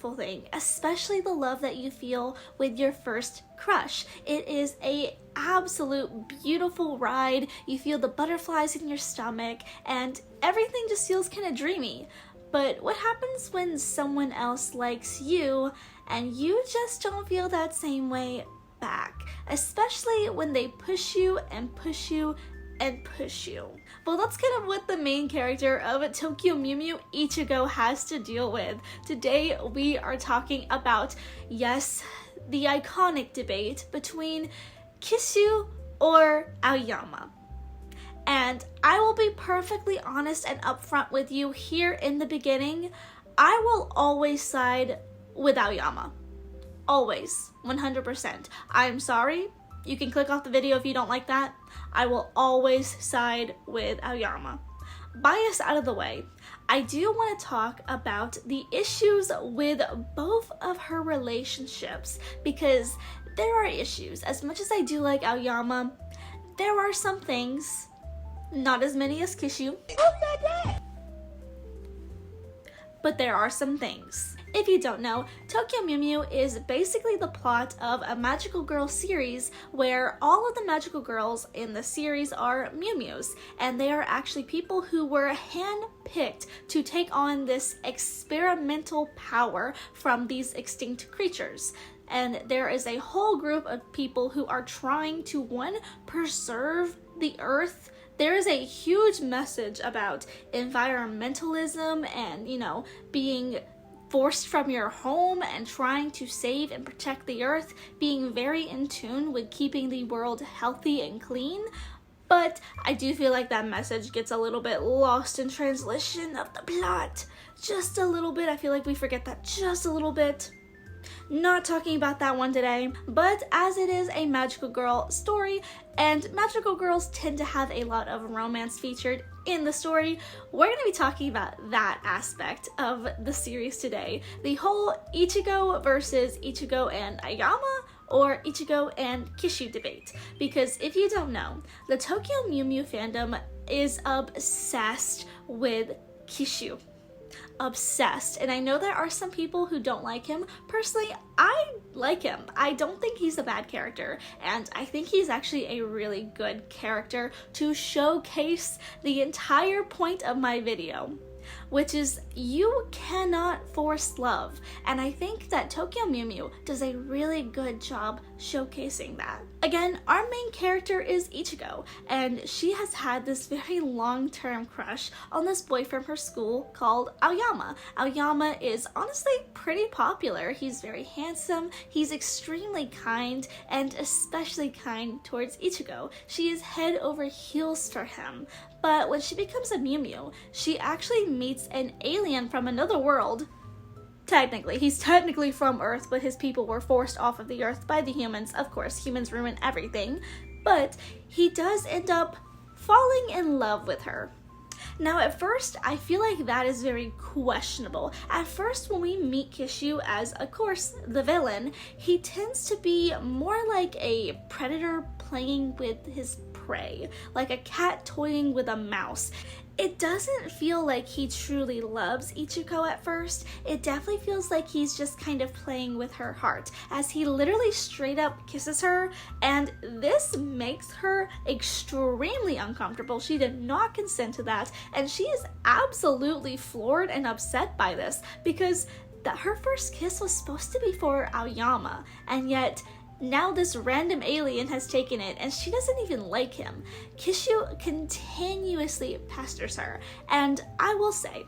beautiful thing, especially the love that you feel with your first crush. It is a absolute beautiful ride. You feel the butterflies in your stomach and everything just feels kind of dreamy. But what happens when someone else likes you and you just don't feel that same way back? Especially when they push you and push you and push you. Well, that's kind of what the main character of Tokyo Mew Mew, Ichigo, has to deal with. Today we are talking about, yes, the iconic debate between Kishu or Aoyama. And I will be perfectly honest and upfront with you here in the beginning. I will always side with Aoyama. Always. 100%. I'm sorry. You can click off the video if you don't like that. I will always side with Aoyama. Bias out of the way, I do want to talk about the issues with both of her relationships, because there are issues. As much as I do like Aoyama, there are some things, not as many as Kishu, but there are some things. If you don't know, Tokyo Mew Mew is basically the plot of a magical girl series where all of the magical girls in the series are Mew Mews, and they are actually people who were handpicked to take on this experimental power from these extinct creatures. And there is a whole group of people who are trying to, one, preserve the earth. There is a huge message about environmentalism and, being forced from your home and trying to save and protect the earth, being very in tune with keeping the world healthy and clean. But I do feel like that message gets a little bit lost in translation of the plot. Just a little bit. I feel like we forget that just a little bit. Not talking about that one today, but as it is a magical girl story, and magical girls tend to have a lot of romance featured in the story, we're going to be talking about that aspect of the series today. The whole Ichigo versus Ichigo and Aoyama, or Ichigo and Kishu debate. Because if you don't know, the Tokyo Mew Mew fandom is obsessed with Kishu. Obsessed. And I know there are some people who don't like him. Personally, I like him. I don't think he's a bad character, and I think he's actually a really good character to showcase the entire point of my video, which is you cannot force love. And I think that Tokyo Mew Mew does a really good job showcasing that. Again, our main character is Ichigo, and she has had this very long-term crush on this boy from her school called Aoyama. Aoyama is honestly pretty popular. He's very handsome, he's extremely kind, and especially kind towards Ichigo. She is head over heels for him. But when she becomes a Mew Mew, she actually meets an alien from another world. Technically, he's technically from Earth, but his people were forced off of the Earth by the humans. Of course, humans ruin everything. But he does end up falling in love with her. Now, at first, I feel like that is very questionable. At first, when we meet Kishu as, of course, the villain, he tends to be more like a predator playing with his prey, like a cat toying with a mouse. It doesn't feel like he truly loves Ichigo at first. It definitely feels like he's just kind of playing with her heart, as he literally straight up kisses her, and this makes her extremely uncomfortable. She did not consent to that, and she is absolutely floored and upset by this, because her first kiss was supposed to be for Aoyama, and yet now this random alien has taken it, and she doesn't even like him. Kishu continuously pesters her, and I will say,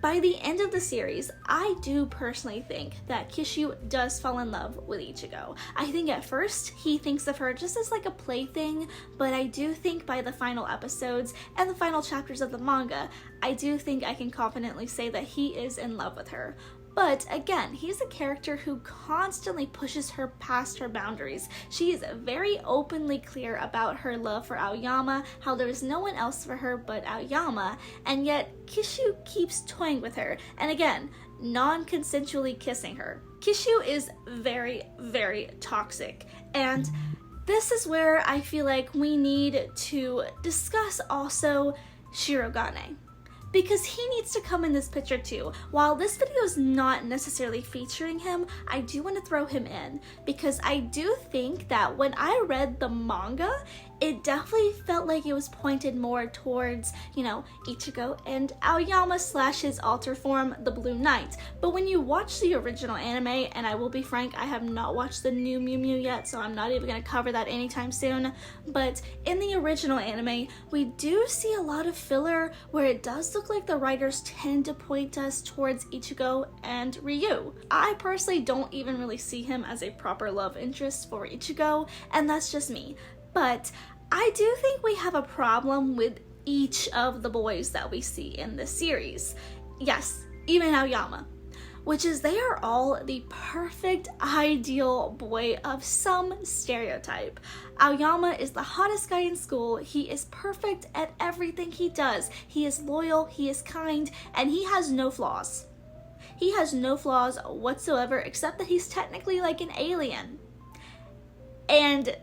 by the end of the series, I do personally think that Kishu does fall in love with Ichigo. I think at first he thinks of her just as like a plaything, but I do think by the final episodes and the final chapters of the manga, I do think I can confidently say that he is in love with her. But again, he's a character who constantly pushes her past her boundaries. She is very openly clear about her love for Aoyama, how there is no one else for her but Aoyama, and yet Kishu keeps toying with her, and again, non-consensually kissing her. Kishu is very, very toxic, and this is where I feel like we need to discuss also Shirogane. because he needs to come in this picture too. While this video is not necessarily featuring him, I do want to throw him in because I do think that when I read the manga, it definitely felt like it was pointed more towards, you know, Ichigo and Aoyama / his alter form, the Blue Knight. But when you watch the original anime, and I will be frank, I have not watched the new Mew Mew yet, so I'm not even going to cover that anytime soon, but in the original anime, we do see a lot of filler where it does look like the writers tend to point us towards Ichigo and Ryu. I personally don't even really see him as a proper love interest for Ichigo, and that's just me. But I do think we have a problem with each of the boys that we see in this series. Yes, even Aoyama. Which is they are all the perfect ideal boy of some stereotype. Aoyama is the hottest guy in school. He is perfect at everything he does. He is loyal, he is kind, and he has no flaws. He has no flaws whatsoever except that he's technically like an alien. And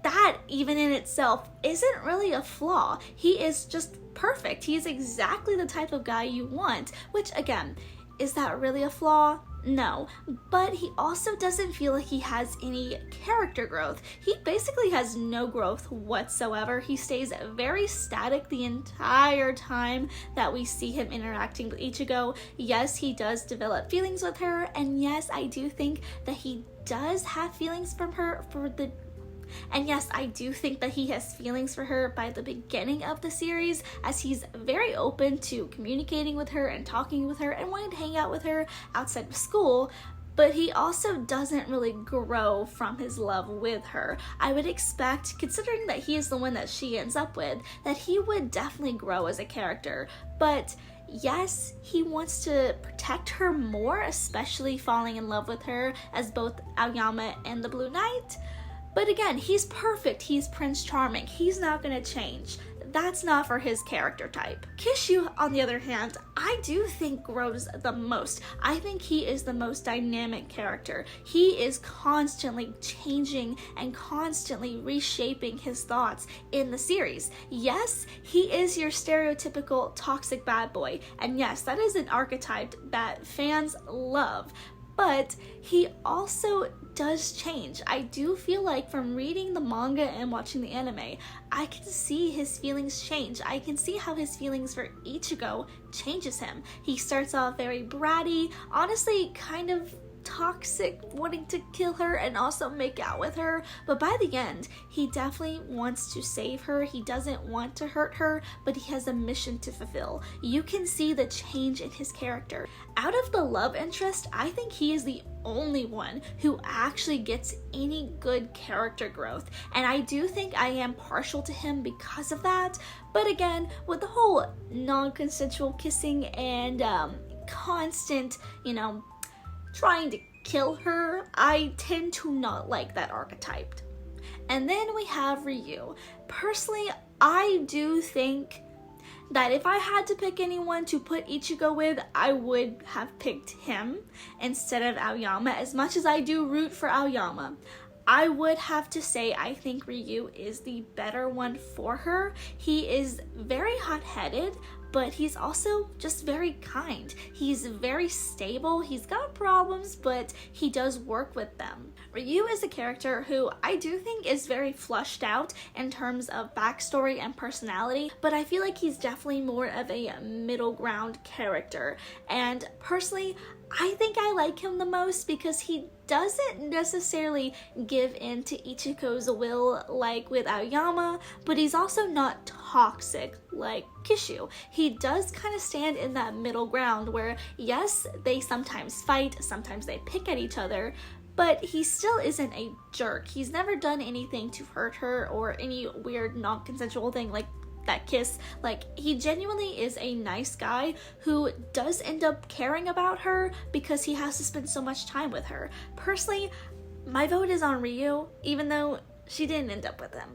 that, even in itself, isn't really a flaw. He is just perfect. He is exactly the type of guy you want, which, again, is that really a flaw? No. But he also doesn't feel like he has any character growth. He basically has no growth whatsoever. He stays very static the entire time that we see him interacting with Ichigo. Yes, he does develop feelings with her, and yes, I do think that he does have feelings from her and yes, I do think that he has feelings for her by the beginning of the series, as he's very open to communicating with her and talking with her and wanting to hang out with her outside of school, but he also doesn't really grow from his love with her. I would expect, considering that he is the one that she ends up with, that he would definitely grow as a character, but yes, he wants to protect her more, especially falling in love with her as both Aoyama and the Blue Knight. But again, he's perfect, he's Prince Charming, he's not gonna change. That's not for his character type. Kishu, on the other hand, I do think grows the most. I think he is the most dynamic character. He is constantly changing and constantly reshaping his thoughts in the series. Yes, he is your stereotypical toxic bad boy, and yes, that is an archetype that fans love. But he also does change. I do feel like from reading the manga and watching the anime, I can see his feelings change. I can see how his feelings for Ichigo changes him. He starts off very bratty, honestly kind of toxic, wanting to kill her and also make out with her, but by the end, he definitely wants to save her. He doesn't want to hurt her, but he has a mission to fulfill. You can see the change in his character. Out of the love interest, I think he is the only one who actually gets any good character growth, and I do think I am partial to him because of that. But again, with the whole non-consensual kissing and constant, trying to kill her, I tend to not like that archetype. And then we have Ryu. Personally, I do think that if I had to pick anyone to put Ichigo with, I would have picked him instead of Aoyama, as much as I do root for Aoyama. I would have to say I think Ryu is the better one for her. He is very hot-headed, but he's also just very kind. He's very stable. He's got problems, but he does work with them. Ryu is a character who I do think is very fleshed out in terms of backstory and personality, but I feel like he's definitely more of a middle ground character. And personally, I think I like him the most because he doesn't necessarily give in to Ichigo's will like with Aoyama, but he's also not toxic like Kishu. He does kind of stand in that middle ground where, yes, they sometimes fight, sometimes they pick at each other, but he still isn't a jerk. He's never done anything to hurt her or any weird non-consensual thing like that kiss. Like, he genuinely is a nice guy who does end up caring about her because he has to spend so much time with her. Personally, my vote is on Ryu, even though she didn't end up with him.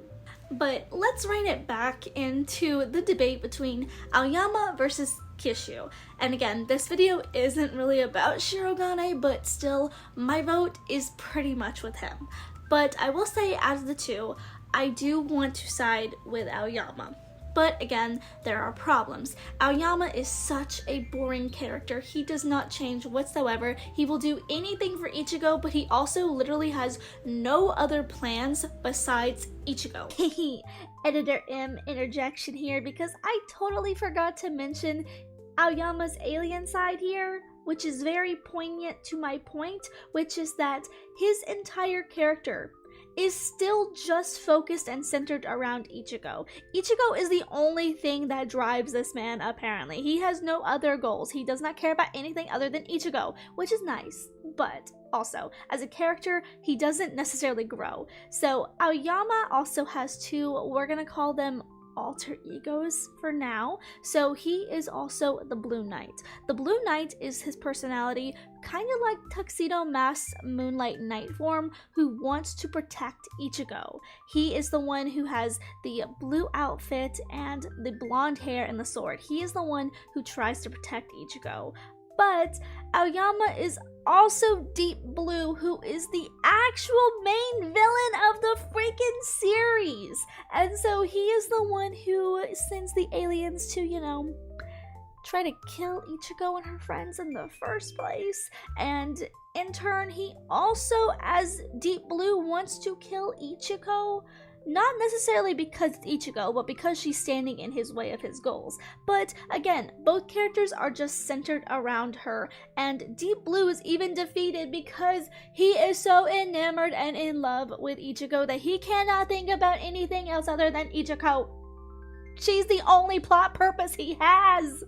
But let's rein it back into the debate between Aoyama versus Kishu. And again, this video isn't really about Shirogane, but still, my vote is pretty much with him. But I will say, out of the two, I do want to side with Aoyama. But again, there are problems. Aoyama is such a boring character. He does not change whatsoever. He will do anything for Ichigo, but he also literally has no other plans besides Ichigo. Editor M interjection here, because I totally forgot to mention Aoyama's alien side here, which is very poignant to my point, which is that his entire character is still just focused and centered around Ichigo. Ichigo is the only thing that drives this man, apparently. He has no other goals. He does not care about anything other than Ichigo, which is nice, but also, as a character, he doesn't necessarily grow. So Aoyama also has two, we're gonna call them alter egos for now. So he is also the Blue Knight. The Blue Knight is his personality, kind of like Tuxedo Mask's Moonlight Knight form, who wants to protect Ichigo. He is the one who has the blue outfit and the blonde hair and the sword. He is the one who tries to protect Ichigo. But Aoyama is also Deep Blue, who is the actual main villain of the freaking series. And so he is the one who sends the aliens to, try to kill Ichigo and her friends in the first place. And in turn, he also, as Deep Blue, wants to kill Ichigo. Not necessarily because it's Ichigo, but because she's standing in his way of his goals. But again, both characters are just centered around her, and Deep Blue is even defeated because he is so enamored and in love with Ichigo that he cannot think about anything else other than Ichigo. She's the only plot purpose he has.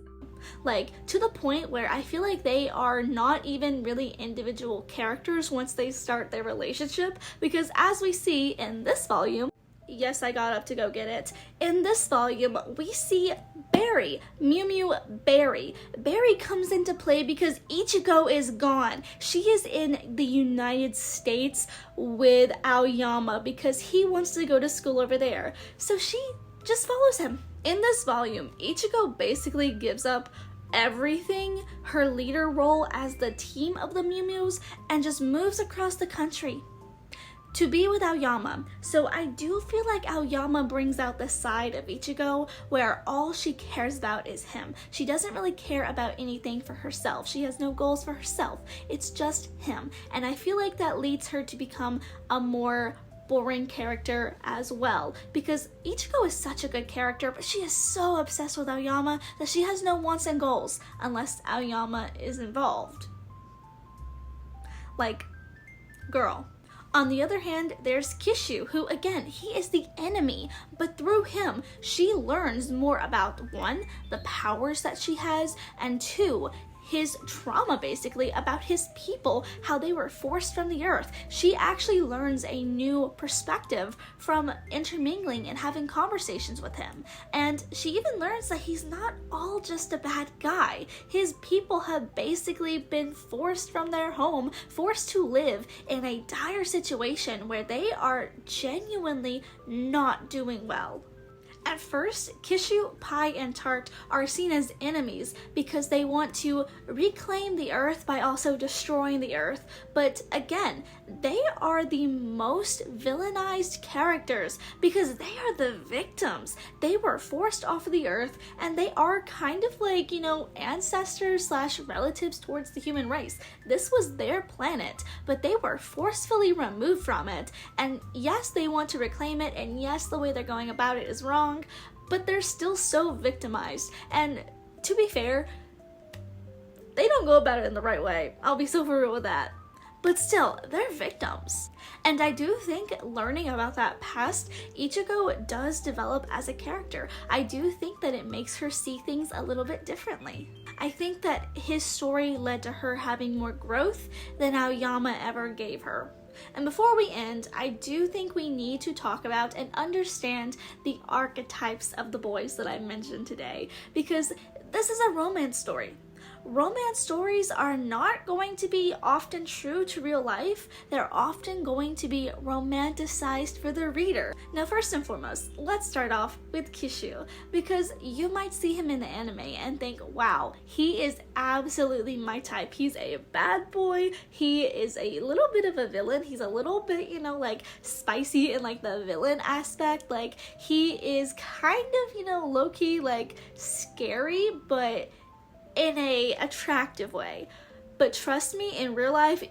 Like, to the point where I feel like they are not even really individual characters once they start their relationship, because as we see in this volume, yes, I got up to go get it. In this volume, we see Berry, Mew Mew Berry. Berry comes into play because Ichigo is gone. She is in the United States with Aoyama because he wants to go to school over there. So she just follows him. In this volume, Ichigo basically gives up everything, her leader role as the team of the Mew Mews, and just moves across the country to be with Aoyama. So I do feel like Aoyama brings out the side of Ichigo where all she cares about is him. She doesn't really care about anything for herself. She has no goals for herself. It's just him. And I feel like that leads her to become a more boring character as well, because Ichigo is such a good character, but she is so obsessed with Aoyama that she has no wants and goals unless Aoyama is involved. Like, girl. On the other hand, there's Kishu, who again, he is the enemy, but through him, she learns more about, one, the powers that she has, and two, his trauma basically about his people, how they were forced from the earth. She actually learns a new perspective from intermingling and having conversations with him. And she even learns that he's not all just a bad guy. His people have basically been forced from their home, forced to live in a dire situation where they are genuinely not doing well. At first, Kishu, Pai, and Tart are seen as enemies because they want to reclaim the Earth by also destroying the Earth. But again, they are the most villainized characters because they are the victims. They were forced off of the Earth, and they are kind of like, ancestors / relatives towards the human race. This was their planet, but they were forcefully removed from it. And yes, they want to reclaim it, and yes, the way they're going about it is wrong, but they're still so victimized. And to be fair, they don't go about it in the right way. I'll be so for real with that. But still, they're victims. And I do think learning about that past, Ichigo does develop as a character. I do think that it makes her see things a little bit differently. I think that his story led to her having more growth than Aoyama ever gave her. And before we end, I do think we need to talk about and understand the archetypes of the boys that I mentioned today, because this is a romance story. romance stories are not going to be often true to real life. They're often going to be romanticized for the reader. Now, first and foremost, let's start off with Kishu, because you might see him in the anime and think, wow, he is absolutely my type. He's a bad boy. He is a little bit of a villain. He's a little bit, you know, like spicy in like the villain aspect. Like he is kind of, you know, low-key like scary, but in a attractive way. But trust me, in real life,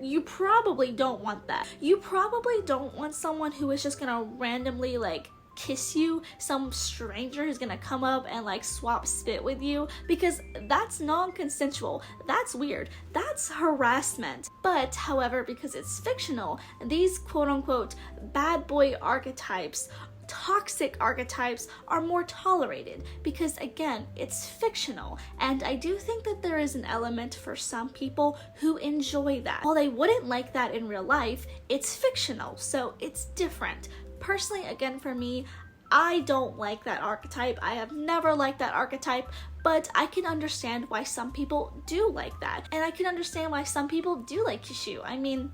you probably don't want that. You probably don't want someone who is just gonna randomly like kiss you, some stranger who's gonna come up and like swap spit with you, because that's non-consensual. That's weird. That's harassment. But however, because it's fictional, these quote-unquote bad boy archetypes, toxic archetypes, are more tolerated because, again, it's fictional. And I do think that there is an element for some people who enjoy that. While they wouldn't like that in real life, it's fictional, so it's different. Personally, again, for me, I don't like that archetype. I have never liked that archetype, but I can understand why some people do like that. And I can understand why some people do like Kishu. I mean,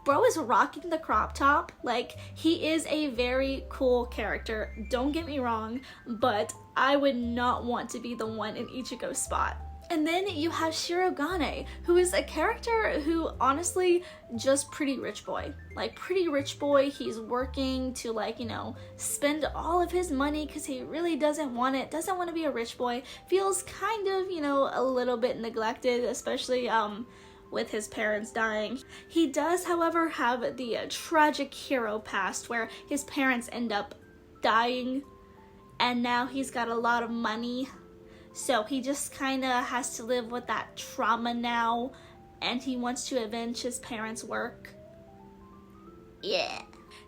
bro is rocking the crop top. Like, he is a very cool character, don't get me wrong, but I would not want to be the one in Ichigo's spot. And then you have Shirogane, who is a character who honestly just pretty rich boy. Like pretty rich boy, he's working to like, you know, spend all of his money because he really doesn't want it, doesn't want to be a rich boy, feels kind of, you know, a little bit neglected, especially with his parents dying. He does, however, have the tragic hero past where his parents end up dying and now he's got a lot of money. So he just kind of has to live with that trauma now, and he wants to avenge his parents' work. Yeah.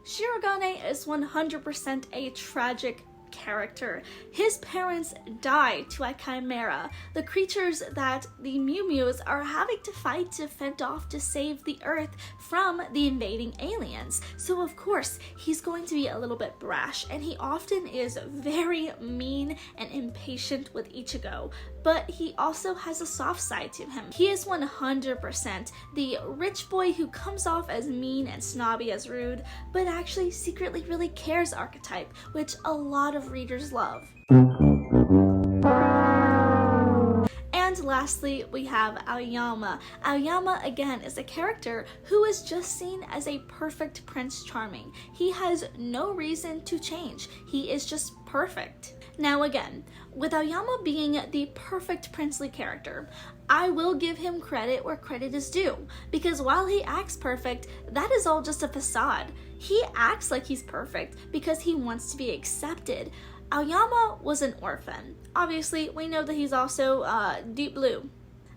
Shirogane is 100% a tragic character. His parents died to a chimera, the creatures that the Mew Mews are having to fight to fend off to save the Earth from the invading aliens. So of course, he's going to be a little bit brash, and he often is very mean and impatient with Ichigo, but he also has a soft side to him. He is 100% the rich boy who comes off as mean and snobby as rude, but actually secretly really cares archetype, which a lot of readers love. And lastly, we have Aoyama. Aoyama, again, is a character who is just seen as a perfect Prince Charming. He has no reason to change. He is just perfect. Now again, with Aoyama being the perfect princely character, I will give him credit where credit is due, because while he acts perfect, that is all just a facade. He acts like he's perfect because he wants to be accepted. Aoyama was an orphan. Obviously, we know that he's also deep blue.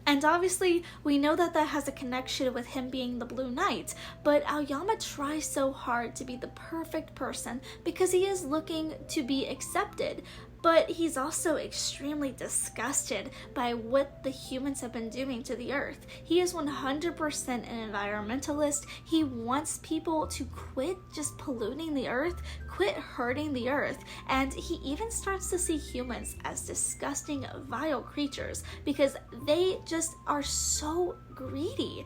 And obviously, we know that that has a connection with him being the Blue Knight, but Aoyama tries so hard to be the perfect person because he is looking to be accepted. But he's also extremely disgusted by what the humans have been doing to the Earth. He is 100% an environmentalist. He wants people to quit just polluting the Earth, quit hurting the Earth, and he even starts to see humans as disgusting, vile creatures because they just are so greedy.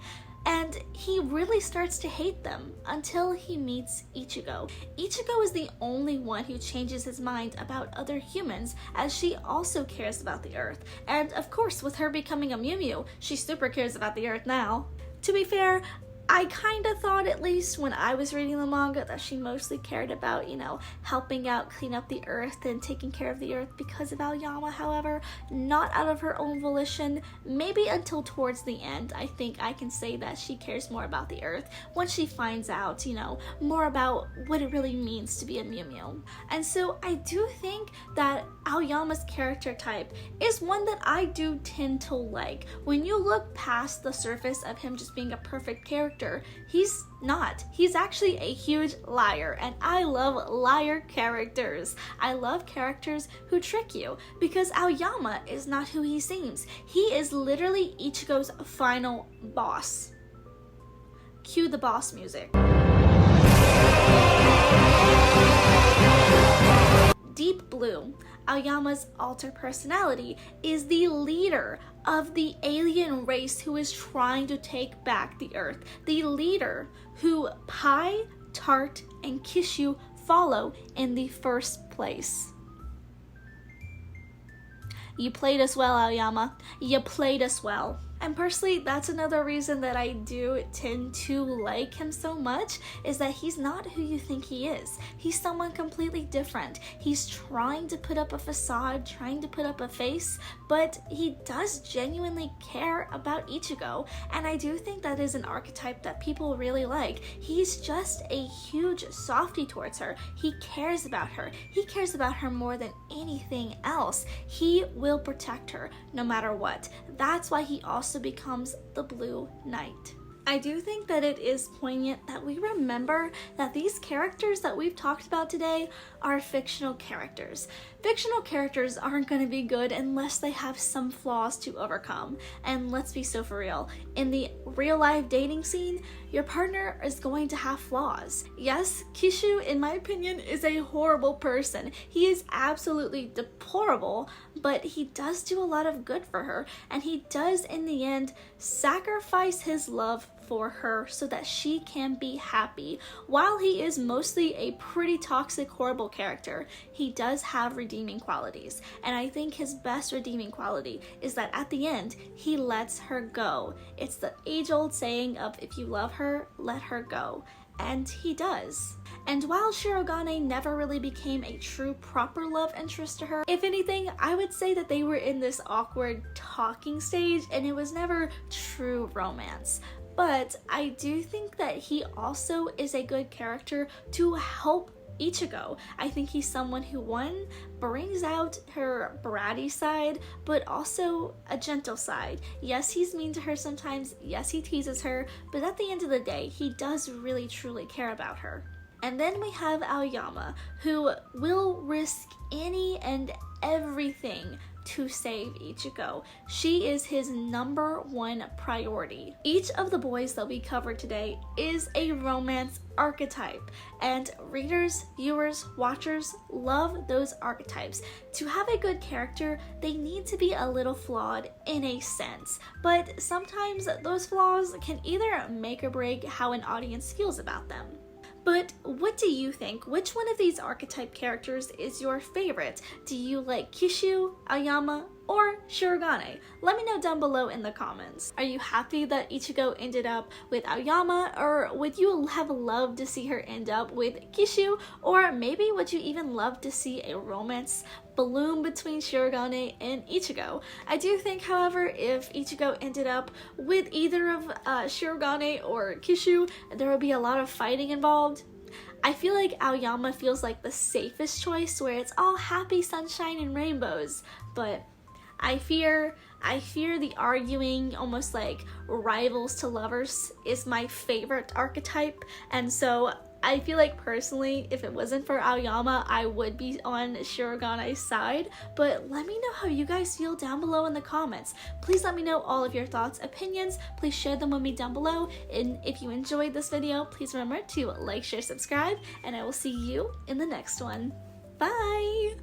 And he really starts to hate them until he meets Ichigo. Ichigo is the only one who changes his mind about other humans, as she also cares about the Earth. And of course, with her becoming a Mew Mew, she super cares about the Earth now. To be fair, I kind of thought, at least when I was reading the manga, that she mostly cared about, you know, helping out clean up the Earth and taking care of the Earth because of Aoyama. However, not out of her own volition. Maybe until towards the end, I think I can say that she cares more about the Earth once she finds out, you know, more about what it really means to be a Mew Mew. And so I do think that Aoyama's character type is one that I do tend to like. When you look past the surface of him just being a perfect character, he's not. He's actually a huge liar, and I love liar characters. I love characters who trick you, because Aoyama is not who he seems. He is literally Ichigo's final boss. Cue the boss music. Deep Blue. Aoyama's alter personality, is the leader of the alien race who is trying to take back the Earth. The leader who Pai, Tart, and Kishu follow in the first place. You played us well, Aoyama. You played us well. And personally, that's another reason that I do tend to like him so much, is that he's not who you think he is. He's someone completely different. He's trying to put up a facade, trying to put up a face, but he does genuinely care about Ichigo, and I do think that is an archetype that people really like. He's just a huge softie towards her. He cares about her. He cares about her more than anything else. He will protect her no matter what. That's why he also becomes the Blue Knight. I do think that it is poignant that we remember that these characters that we've talked about today are fictional characters. Fictional characters aren't going to be good unless they have some flaws to overcome. And let's be so for real, in the real life dating scene, your partner is going to have flaws. Yes, Kishu, in my opinion, is a horrible person. He is absolutely deplorable, but he does do a lot of good for her, and he does in the end sacrifice his love for her so that she can be happy. While he is mostly a pretty toxic, horrible character, he does have redeeming qualities. And I think his best redeeming quality is that at the end, he lets her go. It's the age-old saying of, if you love her, let her go. And he does. And while Shirogane never really became a true proper love interest to her, if anything, I would say that they were in this awkward talking stage and it was never true romance. But I do think that he also is a good character to help Ichigo. I think he's someone who, one, brings out her bratty side, but also a gentle side. Yes, he's mean to her sometimes, yes, he teases her, but at the end of the day, he does really truly care about her. And then we have Aoyama, who will risk any and everything to save Ichigo. She is his #1 priority. Each of the boys that we covered today is a romance archetype, and readers, viewers, watchers love those archetypes. To have a good character, they need to be a little flawed in a sense, but sometimes those flaws can either make or break how an audience feels about them. But what do you think? Which one of these archetype characters is your favorite? Do you like Kishu, Aoyama, or Shirogane? Let me know down below in the comments. Are you happy that Ichigo ended up with Aoyama, or would you have loved to see her end up with Kishu? Or maybe would you even love to see a romance bloom between Shirogane and Ichigo? I do think, however, if Ichigo ended up with either of Shirogane or Kishu, there would be a lot of fighting involved. I feel like Aoyama feels like the safest choice, where it's all happy sunshine and rainbows, but I fear the arguing, almost like rivals to lovers, is my favorite archetype, and so I feel like personally, if it wasn't for Aoyama, I would be on Shirogane's side, but let me know how you guys feel down below in the comments. Please let me know all of your thoughts, opinions, please share them with me down below, and if you enjoyed this video, please remember to like, share, subscribe, and I will see you in the next one. Bye!